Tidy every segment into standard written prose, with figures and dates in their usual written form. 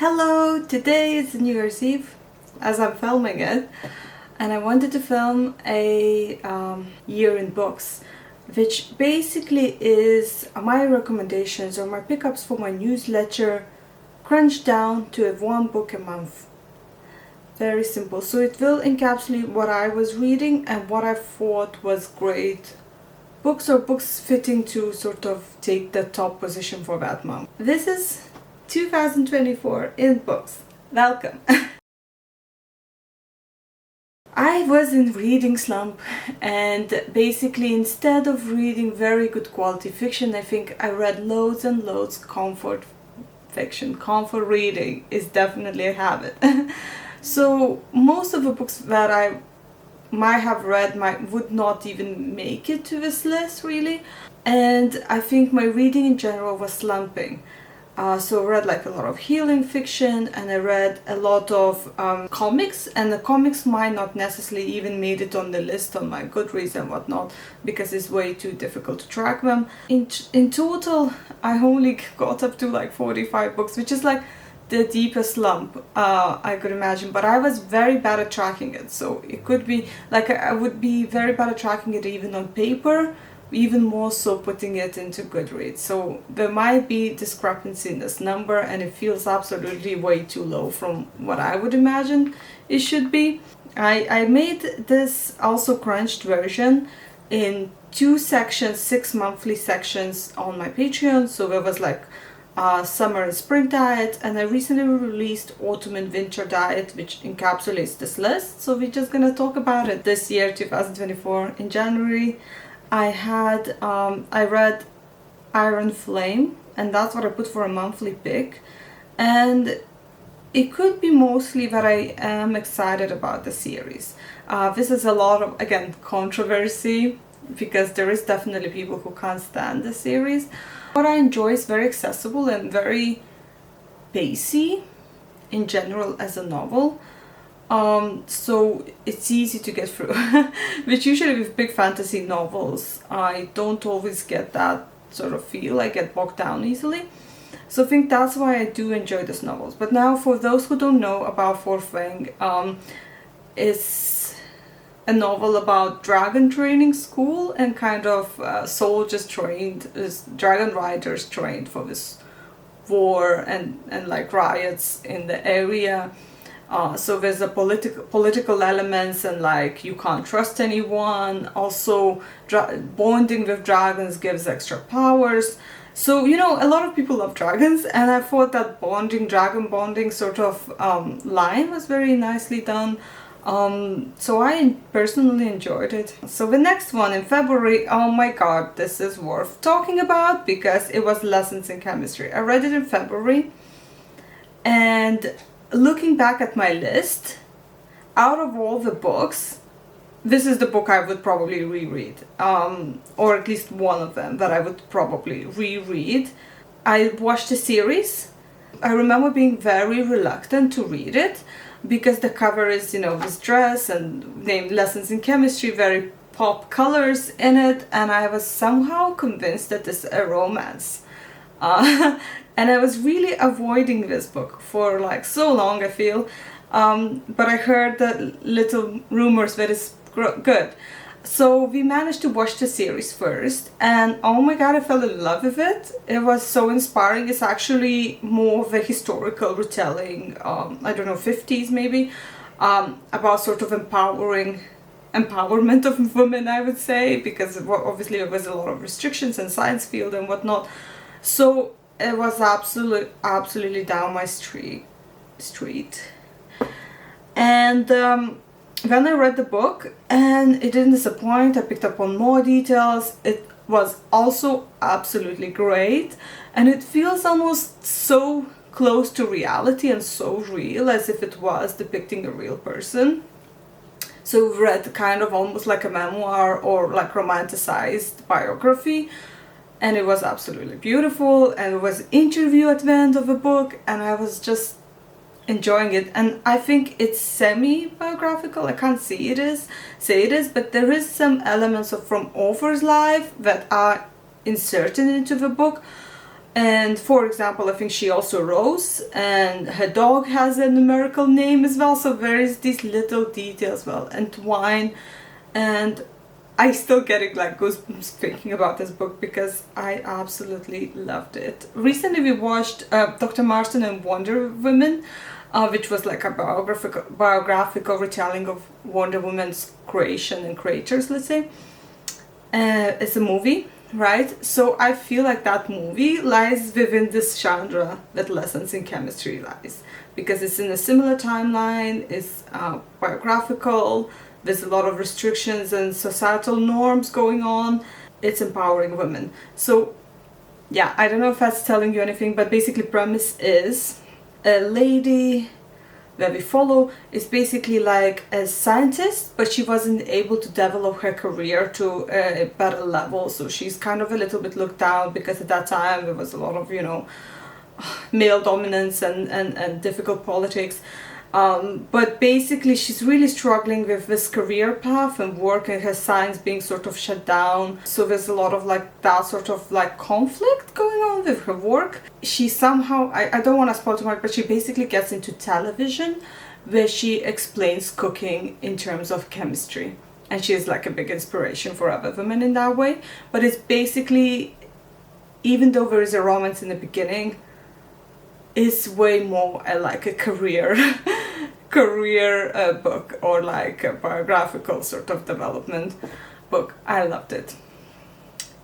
Hello! Today is New Year's Eve as I'm filming it, and I wanted to film a year in books, which basically is my recommendations or my pickups for my newsletter crunched down to one book a month. Very simple. So it will encapsulate what I was reading and what I thought was great books or books fitting to sort of take the top position for that month. This is 2024 in books. Welcome! I was in reading slump, and basically instead of reading very good quality fiction, I think I read loads and loads comfort fiction. Comfort reading is definitely a habit. So most of the books that I might have read would not even make it to this list really, and I think my reading in general was slumping. So I read like a lot of healing fiction, and I read a lot of comics, and the comics might not necessarily even made it on the list on my Goodreads and whatnot because it's way too difficult to track them. In total, I only got up to like 45 books, which is like the deepest slump I could imagine, but I was very bad at tracking it. So it could be like I would be very bad at tracking it even on paper, even more so putting it into Goodreads. So there might be discrepancy in this number, and it feels absolutely way too low from what I would imagine it should be. I made this also crunched version in 2 sections, 6 monthly sections on my Patreon. So there was like summer and spring diet, and I recently released autumn and winter diet, which encapsulates this list. So we're just gonna talk about it this year, 2024. In January, I read Iron Flame, and that's what I put for a monthly pick. And it could be mostly that I am excited about the series. This is a lot of, again, controversy, because there is definitely people who can't stand the series. What I enjoy is very accessible and very pacey in general as a novel. So it's easy to get through, which usually with big fantasy novels, I don't always get that sort of feel. I get bogged down easily. So I think that's why I do enjoy these novels. But now, for those who don't know about Fourth Wing, it's a novel about dragon training school and kind of soldiers trained, dragon riders trained for this war and like riots in the area. So there's a political elements, and like you can't trust anyone. Also, bonding with dragons gives extra powers. So, you know, a lot of people love dragons, and I thought that dragon bonding sort of line was very nicely done. So I personally enjoyed it. So the next one in February, oh my god, this is worth talking about because it was Lessons in Chemistry. I read it in February, and looking back at my list, out of all the books, this is the book I would probably reread, or at least one of them that I would probably reread. I watched the series. I remember being very reluctant to read it because the cover is, you know, this dress and named Lessons in Chemistry, very pop colors in it, and I was somehow convinced that this is a romance. And I was really avoiding this book for like so long, I feel. But I heard the little rumors that it's good. So we managed to watch the series first, and oh my god, I fell in love with it. It was so inspiring. It's actually more of a historical retelling, I don't know, 50s maybe, about sort of empowerment of women, I would say, because obviously there was a lot of restrictions in science field and whatnot. So it was absolutely down my street. And when I read the book, and it didn't disappoint, I picked up on more details. It was also absolutely great, and it feels almost so close to reality and so real, as if it was depicting a real person. So we read kind of almost like a memoir or like romanticized biography. And it was absolutely beautiful, and it was an interview at the end of the book, and I was just enjoying it. And I think it's semi-biographical. I can't say it is, but there is some elements from author's life that are inserted into the book. And for example, I think she also Rose, and her dog has a numerical name as well. So there is these little details well entwined, and I still getting like goosebumps thinking about this book because I absolutely loved it. Recently we watched Dr. Marston and Wonder Woman, which was like a biographical retelling of Wonder Woman's creation and creators, let's say. It's a movie, right? So I feel like that movie lies within this genre that Lessons in Chemistry lies, because it's in a similar timeline, it's biographical, there's a lot of restrictions and societal norms going on. It's empowering women. So yeah, I don't know if that's telling you anything, but basically premise is a lady that we follow is basically like a scientist, but she wasn't able to develop her career to a better level. So she's kind of a little bit looked down because at that time there was a lot of, you know, male dominance and difficult politics. But basically she's really struggling with this career path and work, and her science being sort of shut down. So there's a lot of like that sort of like conflict going on with her work. She somehow, I don't want to spoil too much, but she basically gets into television where she explains cooking in terms of chemistry. And she is like a big inspiration for other women in that way. But it's basically, even though there is a romance in the beginning, it's way more like a career book, or like a biographical sort of development book. I loved it.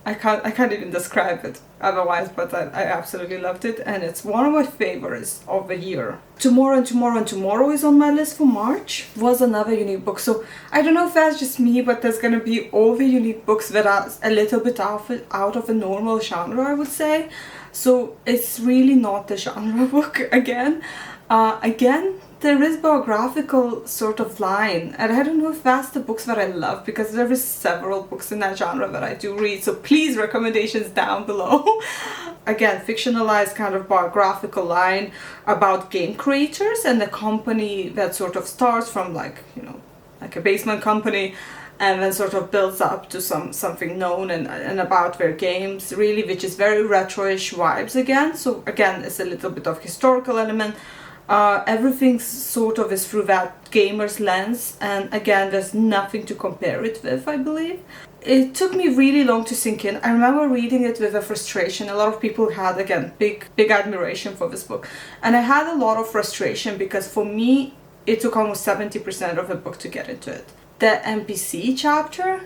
I can't even describe it otherwise, but I absolutely loved it, and it's one of my favorites of the year. Tomorrow and Tomorrow and Tomorrow is on my list for March. Was another unique book. So I don't know if that's just me, but there's gonna be all the unique books that are a little bit out of a normal genre, I would say. So it's really not a genre book again. There is biographical sort of line, and I don't know if that's the books that I love, because there is several books in that genre that I do read, so please, recommendations down below. Again, fictionalized kind of biographical line about game creators and the company that sort of starts from like, you know, like a basement company, and then sort of builds up to something known and about their games, really, which is very retro-ish vibes again. So again, it's a little bit of historical element. Everything sort of is through that gamer's lens, and again, there's nothing to compare it with, I believe. It took me really long to sink in. I remember reading it with a frustration. A lot of people had, again, big admiration for this book. And I had a lot of frustration because for me, it took almost 70% of the book to get into it. The NPC chapter,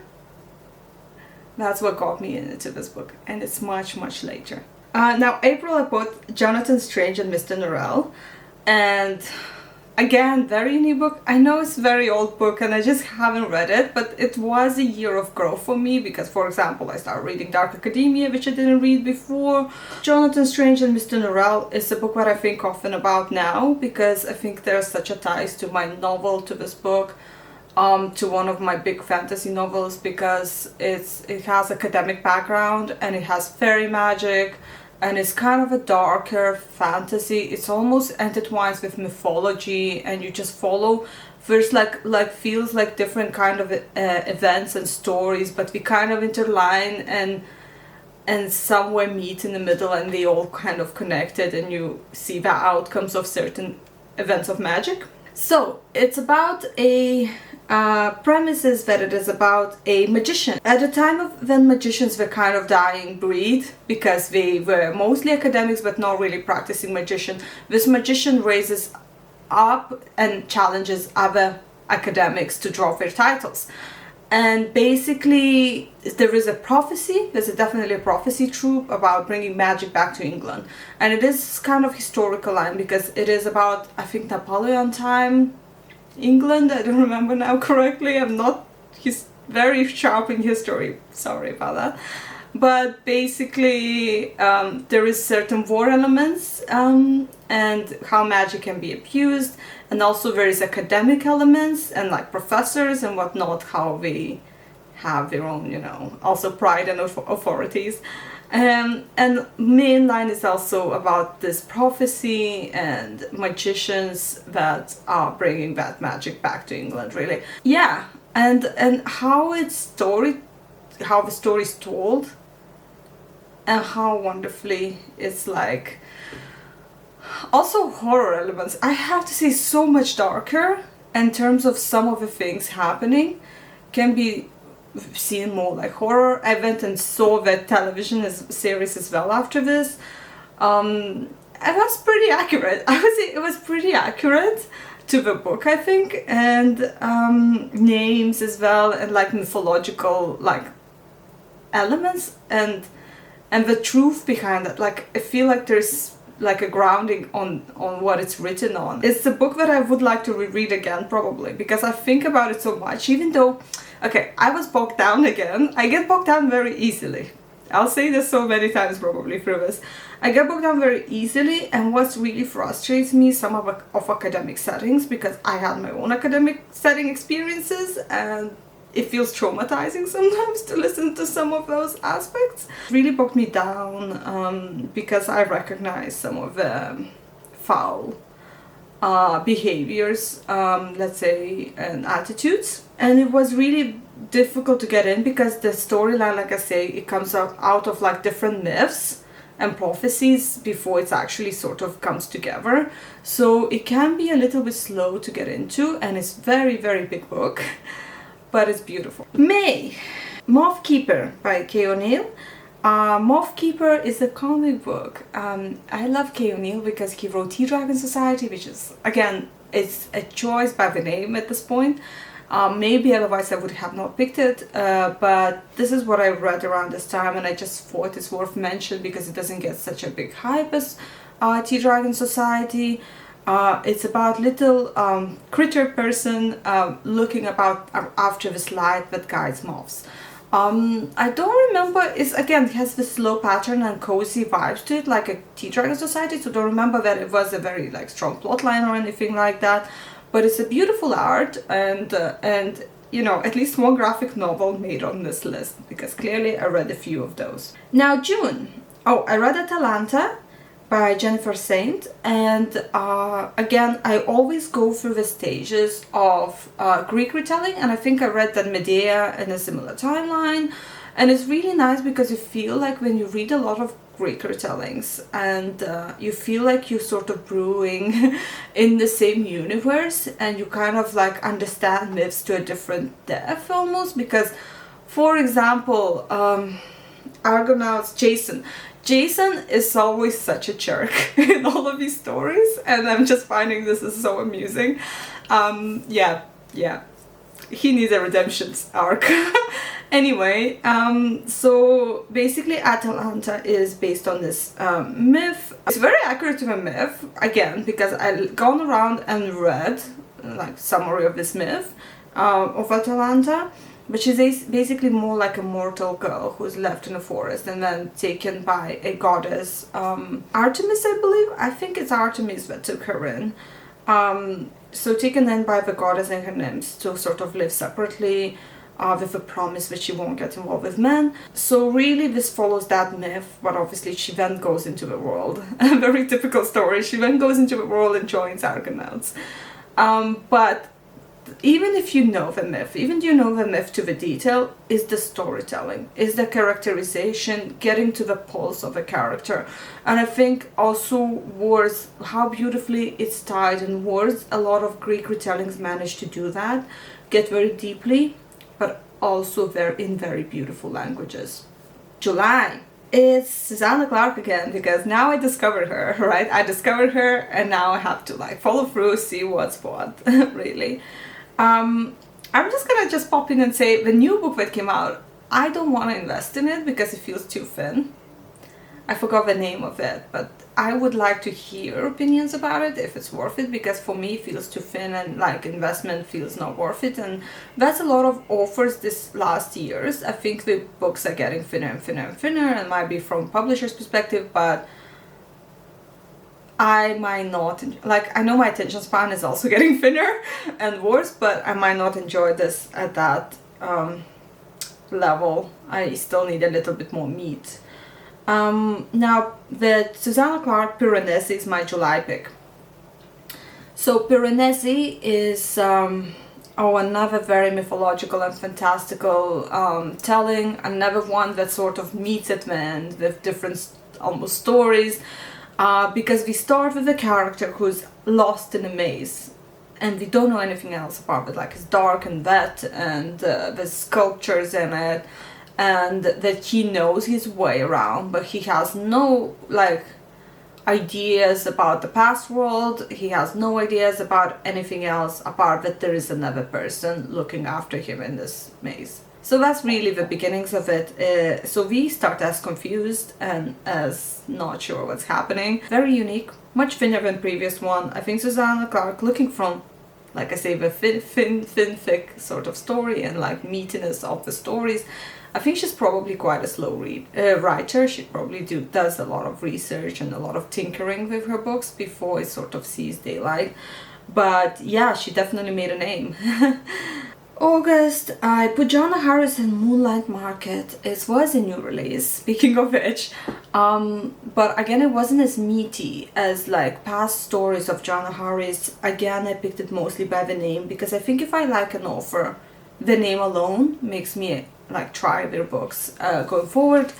that's what got me into this book, and it's much, much later. Now, April, I bought Jonathan Strange and Mr. Norrell. And again, very unique book. I know it's a very old book and I just haven't read it, but it was a year of growth for me because, for example, I started reading Dark Academia, which I didn't read before. Jonathan Strange and Mr. Norrell is a book that I think often about now because I think there's such a ties to my novel, to this book, to one of my big fantasy novels, because it has academic background and it has fairy magic. And it's kind of a darker fantasy. It's almost intertwines with mythology, and you just follow. There's like feels like different kind of events and stories, but we kind of interline and somewhere meet in the middle, and they all kind of connected, and you see the outcomes of certain events of magic. So it's about a premise is that it is about a magician. At the time of when magicians were kind of dying breed because they were mostly academics but not really practicing magician, this magician raises up and challenges other academics to drop their titles. And basically there is a prophecy, there's definitely a prophecy trope about bringing magic back to England. And it is kind of historical line because it is about, I think, Napoleon time, England. I don't remember now correctly. I'm not very sharp in history, sorry about that. But basically there is certain war elements and how magic can be abused, and also there is academic elements and like professors and whatnot, how they have their own, you know, also pride and authorities. And main line is also about this prophecy and magicians that are bringing that magic back to England, really. Yeah, and how the story is told and how wonderfully it's like. Also horror elements, I have to say, so much darker in terms of some of the things happening can be seen more like horror. I went and saw the television series as well after this. It was pretty accurate. I would say it was pretty accurate to the book, I think, and names as well, and like mythological like elements, and the truth behind it. Like I feel like there's like a grounding on what it's written on. It's a book that I would like to reread again, probably, because I think about it so much, even though, okay, I was bogged down again. I get bogged down very easily. I'll say this so many times probably through this. I get bogged down very easily, and what really frustrates me, some of academic settings, because I had my own academic setting experiences, and it feels traumatizing sometimes to listen to some of those aspects. It really bogged me down because I recognize some of the foul behaviors, let's say, and attitudes. And it was really difficult to get in because the storyline, like I say, it comes out of like different myths and prophecies before it actually sort of comes together. So it can be a little bit slow to get into, and it's very, very big book. But it's beautiful. May, Moth Keeper by Kay O'Neill. Moth Keeper is a comic book. I love Kay O'Neill because he wrote T-Dragon Society, which is, again, it's a choice by the name at this point. Maybe otherwise I would have not picked it, but this is what I read around this time, and I just thought it's worth mention because it doesn't get such a big hype as T-Dragon Society. It's about little critter person looking about after this light that guides moths. I don't remember, it has this slow pattern and cozy vibes to it, like a T-Dragon Society, so don't remember that it was a very like strong plotline or anything like that, but it's a beautiful art, and you know, at least one graphic novel made on this list, because clearly I read a few of those. Now June, I read Atalanta by Jennifer Saint, and again, I always go through the stages of Greek retelling, and I think I read that Medea in a similar timeline, and it's really nice because you feel like when you read a lot of Greek retellings, and you feel like you're sort of brewing in the same universe, and you kind of like understand myths to a different depth almost, because, for example, Argonauts, Jason is always such a jerk in all of these stories, and I'm just finding this is so amusing. Yeah, he needs a redemption arc. Anyway, so basically Atalanta is based on this myth. It's very accurate to the myth, again, because I've gone around and read like summary of this myth of Atalanta. But she's basically more like a mortal girl who's left in a forest and then taken by a goddess, Artemis, I believe. I think it's Artemis that took her in. So taken in by the goddess and her nymphs to sort of live separately with a promise that she won't get involved with men. So really this follows that myth, but obviously she then goes into the world. A very typical story. She then goes into the world and joins Argonauts. But even if you know the myth, even you know the myth to the detail, is the storytelling, is the characterization, getting to the pulse of a character. And I think also words, how beautifully it's tied in words. A lot of Greek retellings manage to do that, get very deeply, but also in very beautiful languages. July. It's Susanna Clarke again, because now I discovered her, right? I discovered her, and now I have to like follow through, see what's what, really. I'm just gonna pop in and say the new book that came out, I don't want to invest in it because it feels too thin. I forgot the name of it, but I would like to hear opinions about it if it's worth it, because for me it feels too thin and like investment feels not worth it. And that's a lot of authors this last years. I think the books are getting thinner and thinner and thinner, and might be from publisher's perspective, but I might not, like, I know my attention span is also getting thinner and worse, but I might not enjoy this at that level. I still need a little bit more meat. Now, the Susanna Clarke Piranesi is my July pick. So Piranesi is Oh, another very mythological and fantastical telling. Another one that sort of meets at the end with different almost stories. Because we start with a character who's lost in a maze and we don't know anything else about it. Like, it's dark and wet and there's sculptures in it, and that he knows his way around, but he has no like ideas about the past world. He has no ideas about anything else apart that there is another person looking after him in this maze. So that's really the beginnings of it. So we start as confused and as not sure what's happening. Very unique, much thinner than previous one. I think Susanna Clarke, looking from, like I say, the thick sort of story and like meatiness of the stories, I think she's probably quite a slow writer. She probably does a lot of research and a lot of tinkering with her books before it sort of sees daylight. But yeah, she definitely made a name. August, I put Joanna Harris in Moonlight Market. It was a new release, speaking of which. But again, it wasn't as meaty as like past stories of Joanna Harris. Again, I picked it mostly by the name because I think if I like an author, the name alone makes me like try their books going forward.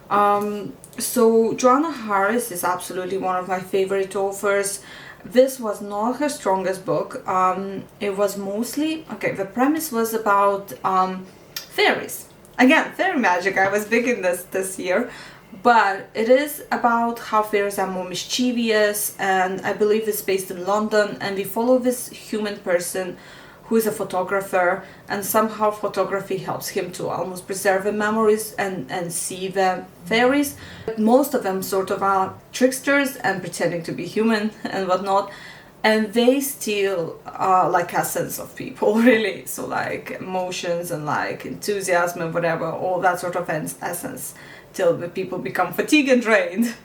So Joanna Harris is absolutely one of my favorite authors. This was not her strongest book. It was mostly, okay, the premise was about fairies. Again, fairy magic. I was big in this year. But it is about how fairies are more mischievous, and I believe it's based in London, and we follow this human person who is a photographer, and somehow photography helps him to almost preserve the memories and see the fairies. Most of them sort of are tricksters and pretending to be human and whatnot, and they steal like essence of people, really. So like emotions and like enthusiasm and whatever, all that sort of essence, till the people become fatigued and drained.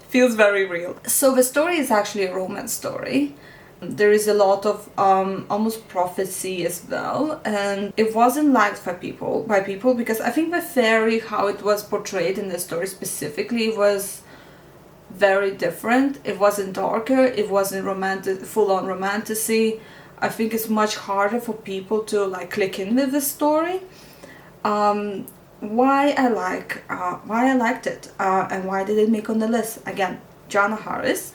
Feels very real. So the story is actually a romance story. There is a lot of almost prophecy as well, and it wasn't liked by people because I think the fairy, how it was portrayed in the story specifically, was very different. It wasn't darker, it wasn't romantic, full-on romantasy. I think it's much harder for people to like click in with the story. Why I liked it and why did it make on the list? Again, Joanna Harris.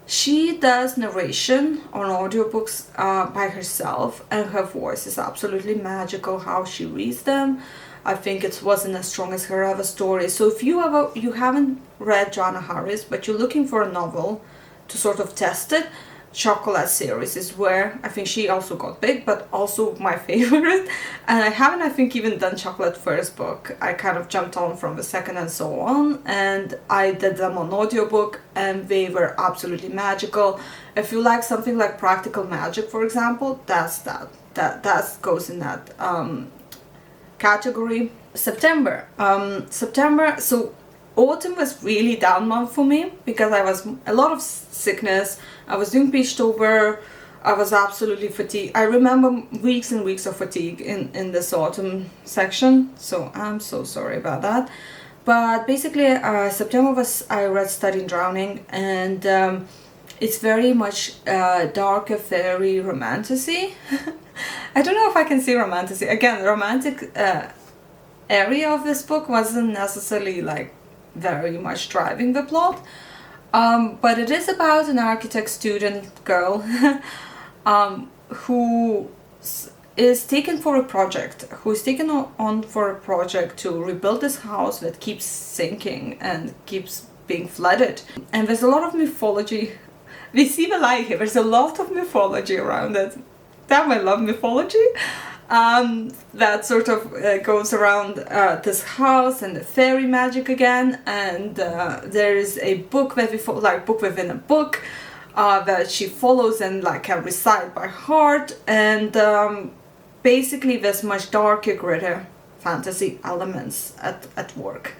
She does narration on audiobooks by herself, and her voice is absolutely magical how she reads them. I think it wasn't as strong as her other stories. So if you haven't read Joanna Harris, but you're looking for a novel to sort of test it, Chocolate series is where I think she also got big, but also my favorite. And I haven't, I think, even done Chocolate first book. I kind of jumped on from the second and so on, and I did them on audiobook, and they were absolutely magical. If you like something like Practical Magic, for example, that goes in that category. September. So autumn was really down month for me because I was a lot of sickness. I was doing Peachtober. I was absolutely fatigued. I remember weeks and weeks of fatigue in this autumn section, so I'm so sorry about that. But basically, September was, I read Studying Drowning, and it's very much darker fairy romantasy. I don't know if I can say romantasy. Again, the romantic area of this book wasn't necessarily like very much driving the plot, but it is about an architect student girl who is taken for a project, who's taken on for a project to rebuild this house that keeps sinking and keeps being flooded. And there's a lot of mythology. We see the light here. There's a lot of mythology around it. Damn, I love mythology. That sort of goes around this house and the fairy magic again, and there is a book that we follow, like book within a book, that she follows and like can recite by heart, and basically there's much darker, grittier fantasy elements at work.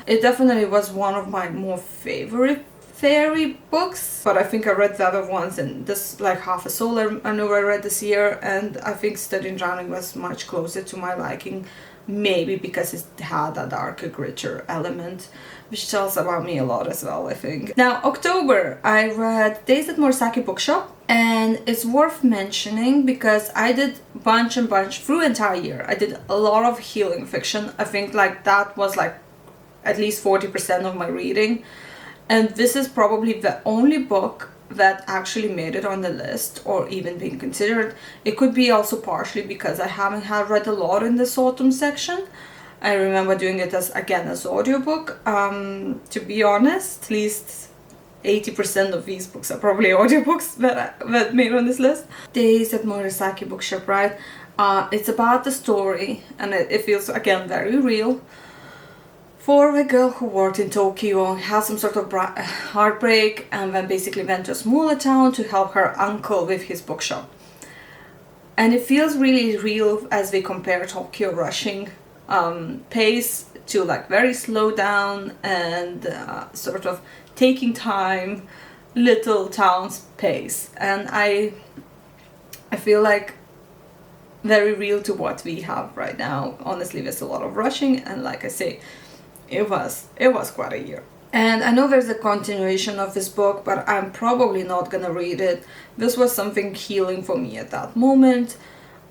It definitely was one of my more favorite fairy books, but I think I read the other ones, and this like Half a Soul I know I read this year, and I think Studying Drowning was much closer to my liking, maybe because it had a darker, grittier element. which tells about me a lot as well, I think. Now, October, I read Days at Murasaki Bookshop, and it's worth mentioning because I did bunch through the entire year. I did a lot of healing fiction. I think like that was like at least 40% of my reading. And this is probably the only book that actually made it on the list or even being considered. It could be also partially because I haven't had read a lot in this autumn section. I remember doing it as audiobook. To be honest, at least 80% of these books are probably audiobooks that made on this list. Days at Murasaki Bookshop, right? It's about the story, and it feels again very real, for a girl who worked in Tokyo, had some sort of heartbreak, and then basically went to a smaller town to help her uncle with his bookshop. And it feels really real as we compare Tokyo rushing pace to like very slow down and sort of taking time, little town's pace. And I feel like very real to what we have right now. Honestly, there's a lot of rushing, and like I say, it was quite a year. And I know there's a continuation of this book, but I'm probably not gonna read it. This was something healing for me at that moment.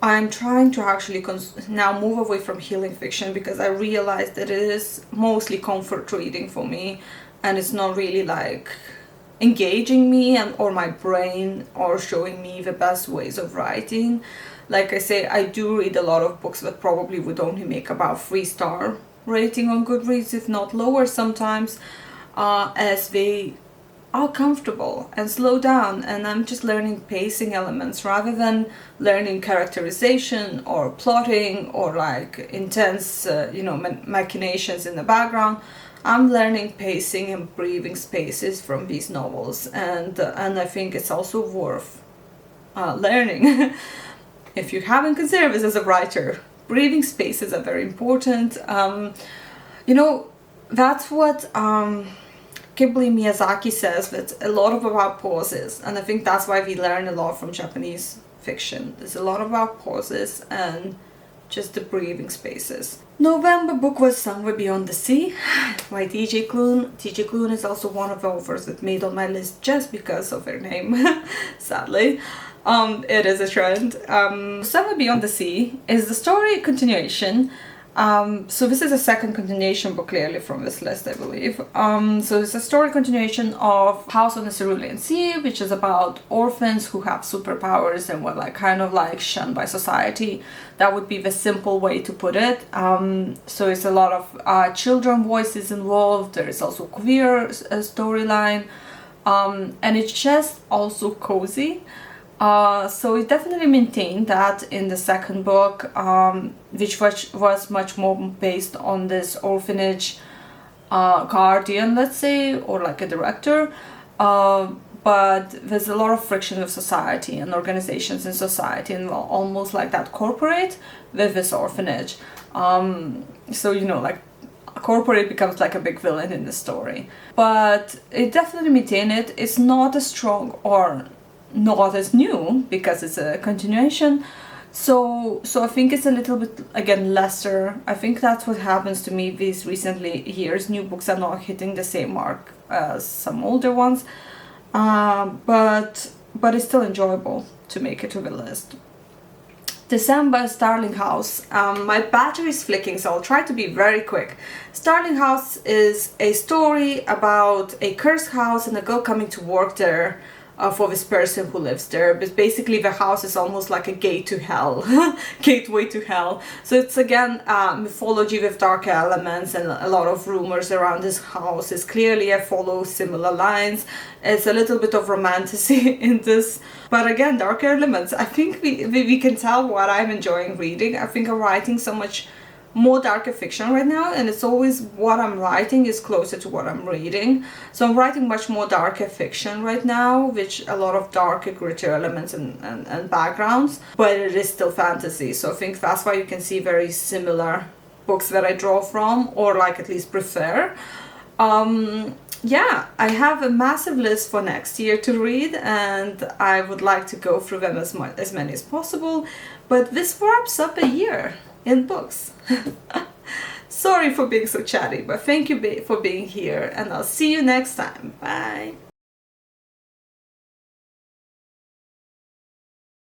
I'm trying to actually now move away from healing fiction because I realized that it is mostly comfort reading for me, and it's not really like engaging me or my brain or showing me the best ways of writing. Like I say, I do read a lot of books that probably would only make about 3-star rating on Goodreads, if not lower sometimes, as they are comfortable and slow down, and I'm just learning pacing elements rather than learning characterization or plotting or like intense machinations in the background. I'm learning pacing and breathing spaces from these novels, and I think it's also worth learning. If you haven't considered this as a writer, breathing spaces are very important. That's what Ghibli Miyazaki says, that a lot about pauses, and I think that's why we learn a lot from Japanese fiction. There's a lot about pauses and just the breathing spaces. November book was Somewhere Beyond the Sea by TJ Klune. TJ Klune is also one of the authors that made on my list just because of their name, sadly. It is a trend. Somewhere Beyond the Sea is the story continuation. So this is a second continuation book clearly from this list, I believe. So it's a story continuation of House on the Cerulean Sea, which is about orphans who have superpowers and were like kind of like shunned by society. That would be the simple way to put it. So it's a lot of children voices involved. There is also queer storyline, and it's just also cozy. So it definitely maintained that in the second book, which was much more based on this orphanage guardian, let's say, or like a director. But there's a lot of friction with society and organizations in society, and almost like that corporate with this orphanage. So, like corporate becomes like a big villain in the story. But it definitely maintained it. It's not as strong or not as new because it's a continuation, so I think it's a little bit again lesser. I think that's what happens to me these recently years. New books are not hitting the same mark as some older ones, but it's still enjoyable to make it to the list. December, Starling House. My battery is flicking, so I'll try to be very quick. Starling House is a story about a cursed house and a girl coming to work there for this person who lives there. But basically the house is almost like a gate to hell, gateway to hell. So it's again mythology with dark elements and a lot of rumors around this house. It's clearly I follow similar lines. It's a little bit of romantasy in this, but again dark elements. I think we can tell what I'm enjoying reading. I think I'm writing so much more darker fiction right now, and it's always what I'm writing is closer to what I'm reading. So I'm writing much more darker fiction right now, which a lot of darker, grittier elements and backgrounds, but it is still fantasy. So I think that's why you can see very similar books that I draw from, or like at least prefer. Yeah, I have a massive list for next year to read, and I would like to go through them as many as possible, but this wraps up a year in books. Sorry for being so chatty, but thank you for being here, and I'll see you next time. Bye.